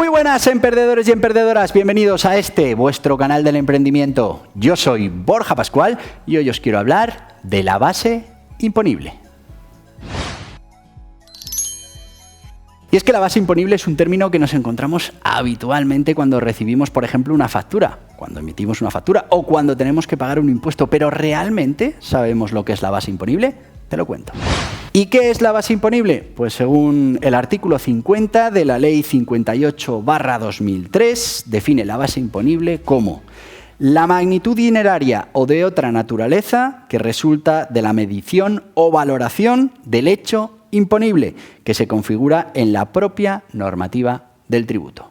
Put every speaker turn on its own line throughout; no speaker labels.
Muy buenas, emprendedores y emprendedoras. Bienvenidos a vuestro canal del emprendimiento. Yo soy Borja Pascual y hoy os quiero hablar de la base imponible. Y es que la base imponible es un término que nos encontramos habitualmente cuando recibimos, por ejemplo, una factura, cuando emitimos una factura o cuando tenemos que pagar un impuesto. Pero ¿realmente sabemos lo que es la base imponible? Te lo cuento. ¿Y qué es la base imponible? Pues según el artículo 50 de la Ley 58/2003, define la base imponible como la magnitud dineraria o de otra naturaleza que resulta de la medición o valoración del hecho imponible, que se configura en la propia normativa del tributo.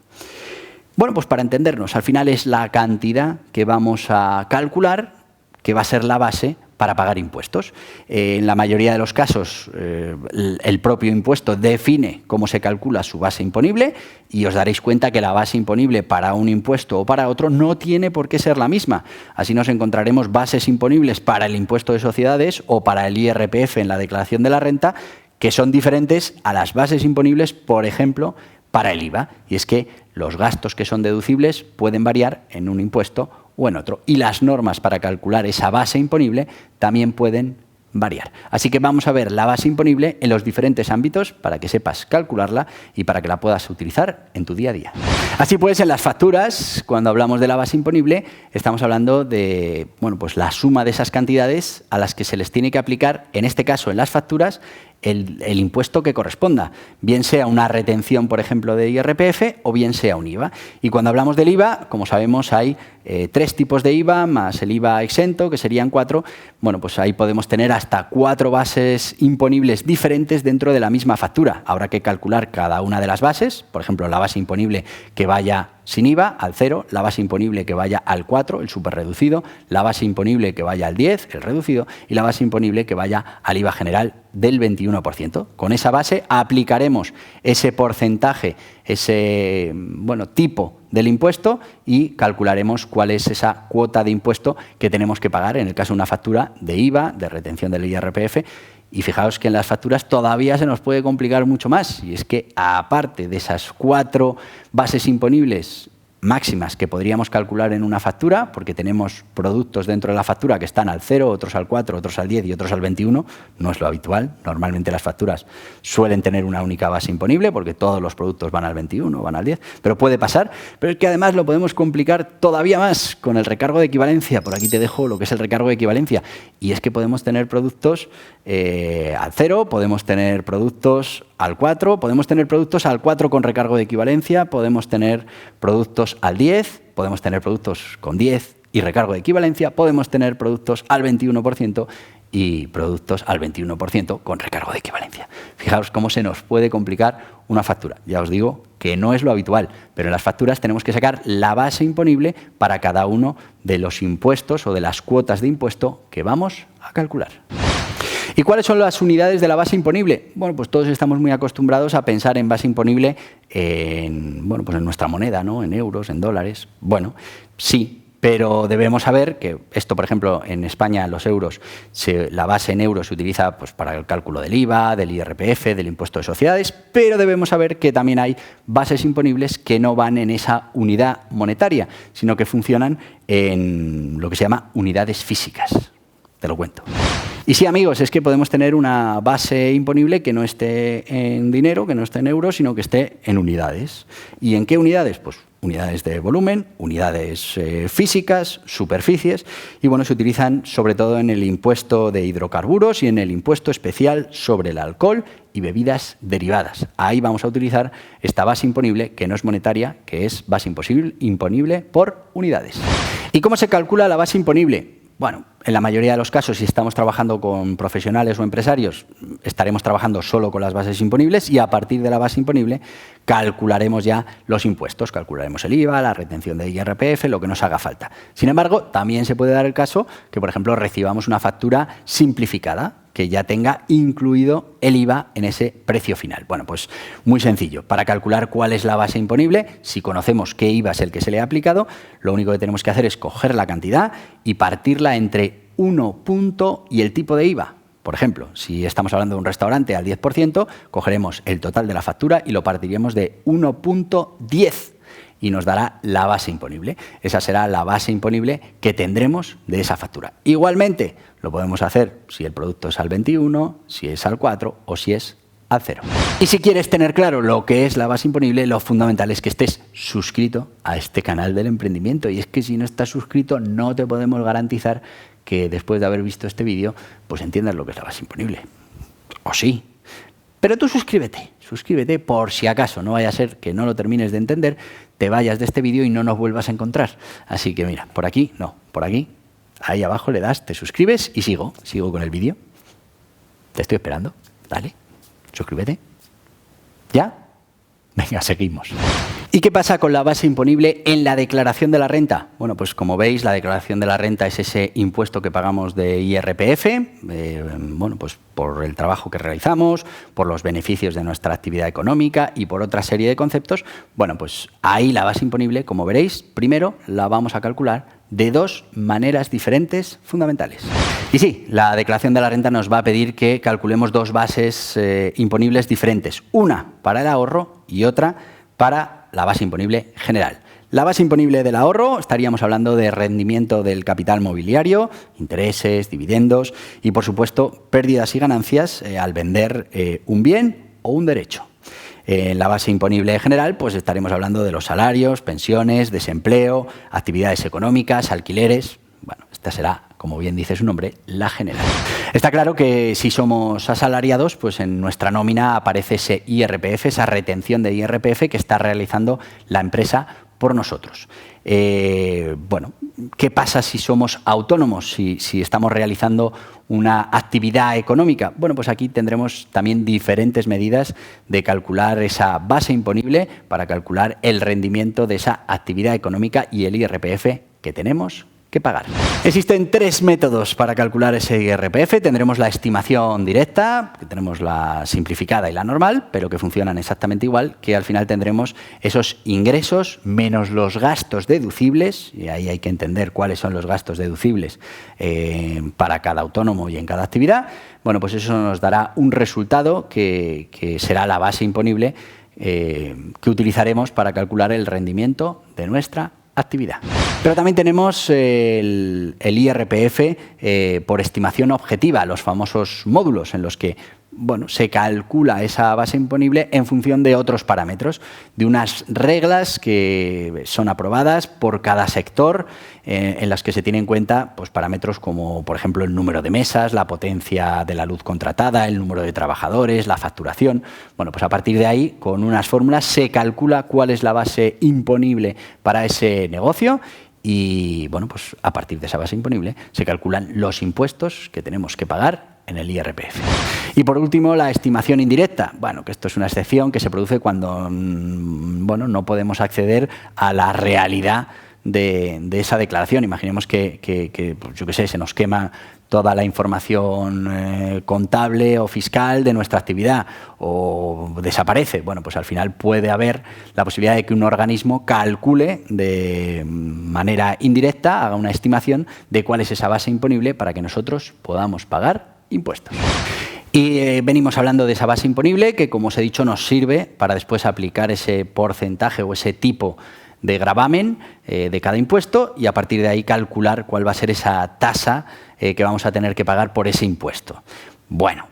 Bueno, pues para entendernos, al final es la cantidad que vamos a calcular, que va a ser la base para pagar impuestos. En la mayoría de los casos, el propio impuesto define cómo se calcula su base imponible y os daréis cuenta que la base imponible para un impuesto o para otro no tiene por qué ser la misma. Así nos encontraremos bases imponibles para el impuesto de sociedades o para el IRPF en la declaración de la renta que son diferentes a las bases imponibles, por ejemplo, para el IVA. Y es que los gastos que son deducibles pueden variar en un impuesto o en otro. Y las normas para calcular esa base imponible también pueden variar. Así que vamos a ver la base imponible en los diferentes ámbitos para que sepas calcularla y para que la puedas utilizar en tu día a día. Así pues, en las facturas, cuando hablamos de la base imponible, estamos hablando de pues la suma de esas cantidades a las que se les tiene que aplicar, en este caso en las facturas, el impuesto que corresponda, bien sea una retención, por ejemplo, de IRPF o bien sea un IVA. Y cuando hablamos del IVA, como sabemos, hay 3 tipos de IVA más el IVA exento, que serían 4. Bueno, pues ahí podemos tener hasta 4 bases imponibles diferentes dentro de la misma factura. Habrá que calcular cada una de las bases, por ejemplo, la base imponible que vaya sin IVA, al 0, la base imponible que vaya al 4, el superreducido, la base imponible que vaya al 10, el reducido, y la base imponible que vaya al IVA general del 21%. Con esa base aplicaremos ese porcentaje, ese tipo del impuesto y calcularemos cuál es esa cuota de impuesto que tenemos que pagar en el caso de una factura de IVA, de retención del IRPF. Y fijaos que en las facturas todavía se nos puede complicar mucho más. Y es que aparte de esas 4 bases imponibles máximas que podríamos calcular en una factura, porque tenemos productos dentro de la factura que están al 0, otros al 4, otros al 10 y otros al 21, no es lo habitual. Normalmente las facturas suelen tener una única base imponible porque todos los productos van al 21, van al 10, pero puede pasar. Pero es que además lo podemos complicar todavía más con el recargo de equivalencia. Por aquí te dejo lo que es el recargo de equivalencia. Y es que podemos tener productos al 0, podemos tener productos al 4, podemos tener productos al 4 con recargo de equivalencia, podemos tener productos al 10, podemos tener productos con 10 y recargo de equivalencia, podemos tener productos al 21% y productos al 21% con recargo de equivalencia. Fijaos cómo se nos puede complicar una factura. Ya os digo que no es lo habitual, pero en las facturas tenemos que sacar la base imponible para cada uno de los impuestos o de las cuotas de impuesto que vamos a calcular. ¿Y cuáles son las unidades de la base imponible? Bueno, pues todos estamos muy acostumbrados a pensar en base imponible en nuestra moneda, ¿no? En euros, en dólares. Bueno, sí, pero debemos saber que esto, por ejemplo, en España los euros, la base en euros se utiliza para el cálculo del IVA, del IRPF, del impuesto de sociedades, pero debemos saber que también hay bases imponibles que no van en esa unidad monetaria, sino que funcionan en lo que se llama unidades físicas. Te lo cuento. Y sí, amigos, es que podemos tener una base imponible que no esté en dinero, que no esté en euros, sino que esté en unidades. ¿Y en qué unidades? Pues unidades de volumen, unidades físicas, superficies, y se utilizan sobre todo en el impuesto de hidrocarburos y en el impuesto especial sobre el alcohol y bebidas derivadas. Ahí vamos a utilizar esta base imponible, que no es monetaria, que es base imponible por unidades. ¿Y cómo se calcula la base imponible? Bueno, en la mayoría de los casos, si estamos trabajando con profesionales o empresarios, estaremos trabajando solo con las bases imponibles y a partir de la base imponible calcularemos ya los impuestos, calcularemos el IVA, la retención de IRPF, lo que nos haga falta. Sin embargo, también se puede dar el caso que, por ejemplo, recibamos una factura simplificada que ya tenga incluido el IVA en ese precio final. Bueno, pues muy sencillo. Para calcular cuál es la base imponible, si conocemos qué IVA es el que se le ha aplicado, lo único que tenemos que hacer es coger la cantidad y partirla entre 1 punto y el tipo de IVA. Por ejemplo, si estamos hablando de un restaurante al 10%, cogeremos el total de la factura y lo partiríamos de 1,10 y nos dará la base imponible. Esa será la base imponible que tendremos de esa factura. Igualmente, lo podemos hacer si el producto es al 21, si es al 4 o si es al 0. Y si quieres tener claro lo que es la base imponible, lo fundamental es que estés suscrito a este canal del emprendimiento. Y es que si no estás suscrito, no te podemos garantizar que después de haber visto este vídeo, pues entiendas lo que es la base imponible. O sí. Pero tú suscríbete por si acaso, no vaya a ser que no lo termines de entender, te vayas de este vídeo y no nos vuelvas a encontrar. Así que mira, por aquí, no, por aquí, ahí abajo le das, te suscribes y sigo con el vídeo. Te estoy esperando, dale, suscríbete. ¿Ya? Venga, seguimos. ¿Y qué pasa con la base imponible en la declaración de la renta? Bueno, pues como veis, la declaración de la renta es ese impuesto que pagamos de IRPF, bueno, pues por el trabajo que realizamos, por los beneficios de nuestra actividad económica y por otra serie de conceptos. Bueno, pues ahí la base imponible, como veréis, primero la vamos a calcular de dos maneras diferentes fundamentales. Y sí, la declaración de la renta nos va a pedir que calculemos dos bases imponibles diferentes, una para el ahorro y otra para la base imponible general. La base imponible del ahorro, estaríamos hablando de rendimiento del capital mobiliario, intereses, dividendos y, por supuesto, pérdidas y ganancias al vender un bien o un derecho. En la base imponible general, pues estaremos hablando de los salarios, pensiones, desempleo, actividades económicas, alquileres. Bueno, esta será, como bien dice su nombre, la general. Está claro que si somos asalariados, pues en nuestra nómina aparece ese IRPF, esa retención de IRPF que está realizando la empresa por nosotros. Bueno, ¿qué pasa si somos autónomos, si estamos realizando una actividad económica? Bueno, pues aquí tendremos también diferentes medidas de calcular esa base imponible para calcular el rendimiento de esa actividad económica y el IRPF que tenemos que pagar. Existen tres métodos para calcular ese IRPF. Tendremos la estimación directa, que tenemos la simplificada y la normal, pero que funcionan exactamente igual, que al final tendremos esos ingresos menos los gastos deducibles, y ahí hay que entender cuáles son los gastos deducibles para cada autónomo y en cada actividad. Bueno, pues eso nos dará un resultado que será la base imponible que utilizaremos para calcular el rendimiento de nuestra actividad. Pero también tenemos el IRPF por estimación objetiva, los famosos módulos en los que, bueno, se calcula esa base imponible en función de otros parámetros, de unas reglas que son aprobadas por cada sector en las que se tienen en cuenta pues, parámetros como, por ejemplo, el número de mesas, la potencia de la luz contratada, el número de trabajadores, la facturación. Bueno, pues a partir de ahí, con unas fórmulas, se calcula cuál es la base imponible para ese negocio y, bueno, pues a partir de esa base imponible se calculan los impuestos que tenemos que pagar en el IRPF. Y por último, la estimación indirecta. Bueno, que esto es una excepción que se produce cuando bueno, no podemos acceder a la realidad de esa declaración. Imaginemos que pues yo qué sé, se nos quema toda la información contable o fiscal de nuestra actividad o desaparece. Bueno, pues al final puede haber la posibilidad de que un organismo calcule de manera indirecta, haga una estimación de cuál es esa base imponible para que nosotros podamos pagar impuestos. Y venimos hablando de esa base imponible que, como os he dicho, nos sirve para después aplicar ese porcentaje o ese tipo de gravamen de cada impuesto y a partir de ahí calcular cuál va a ser esa tasa que vamos a tener que pagar por ese impuesto. Bueno,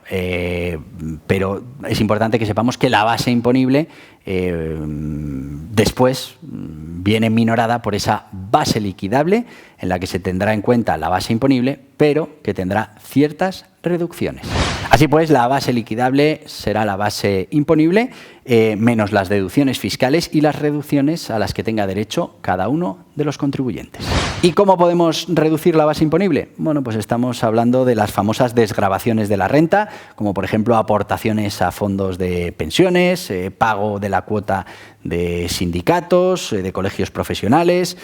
pero es importante que sepamos que la base imponible después viene minorada por esa base liquidable en la que se tendrá en cuenta la base imponible, pero que tendrá ciertas reducciones. Así pues, la base liquidable será la base imponible menos las deducciones fiscales y las reducciones a las que tenga derecho cada uno de los contribuyentes. ¿Y cómo podemos reducir la base imponible? Bueno, pues estamos hablando de las famosas desgravaciones de la renta, como por ejemplo aportaciones a fondos de pensiones, pago de la cuota de sindicatos, de colegios profesionales,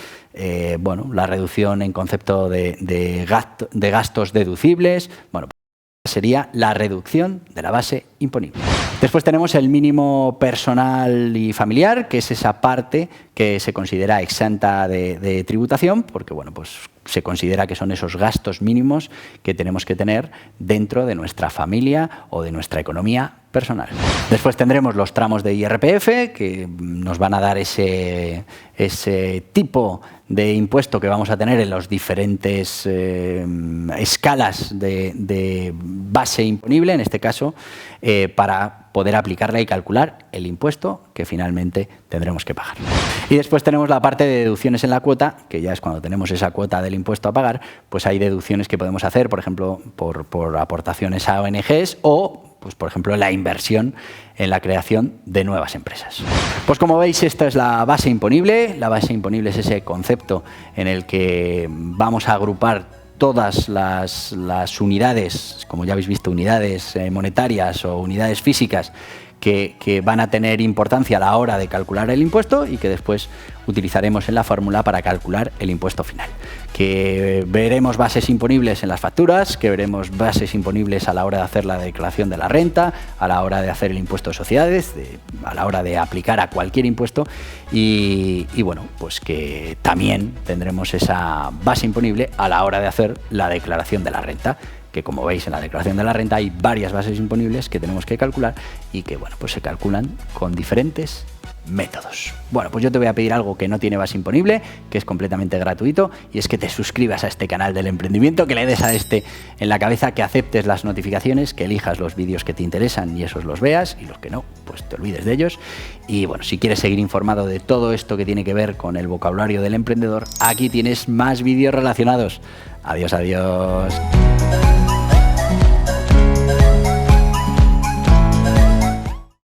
bueno, la reducción en concepto de gastos deducibles. Bueno, sería la reducción de la base imponible. Después tenemos el mínimo personal y familiar, que es esa parte que se considera exenta de tributación, porque bueno, pues se considera que son esos gastos mínimos que tenemos que tener dentro de nuestra familia o de nuestra economía personal. Después tendremos los tramos de IRPF, que nos van a dar ese tipo de impuesto que vamos a tener en las diferentes escalas de base imponible, en este caso, para poder aplicarla y calcular el impuesto que finalmente tendremos que pagar. Y después tenemos la parte de deducciones en la cuota, que ya es cuando tenemos esa cuota del impuesto a pagar, pues hay deducciones que podemos hacer, por ejemplo, por aportaciones a ONGs o, pues, por ejemplo, la inversión en la creación de nuevas empresas. Pues como veis, esta es la base imponible. La base imponible es ese concepto en el que vamos a agrupar todas las unidades, como ya habéis visto, unidades monetarias o unidades físicas que van a tener importancia a la hora de calcular el impuesto y que después utilizaremos en la fórmula para calcular el impuesto final. Que veremos bases imponibles en las facturas, que veremos bases imponibles a la hora de hacer la declaración de la renta, a la hora de hacer el impuesto de sociedades, a la hora de aplicar a cualquier impuesto y bueno, pues que también tendremos esa base imponible a la hora de hacer la declaración de la renta, que como veis en la declaración de la renta hay varias bases imponibles que tenemos que calcular y que bueno, pues se calculan con diferentes métodos. Bueno, pues yo te voy a pedir algo que no tiene base imponible, que es completamente gratuito, y es que te suscribas a este canal del emprendimiento, que le des a este en la cabeza, que aceptes las notificaciones, que elijas los vídeos que te interesan y esos los veas, y los que no, pues te olvides de ellos. Y bueno, si quieres seguir informado de todo esto que tiene que ver con el vocabulario del emprendedor, aquí tienes más vídeos relacionados. Adiós, adiós.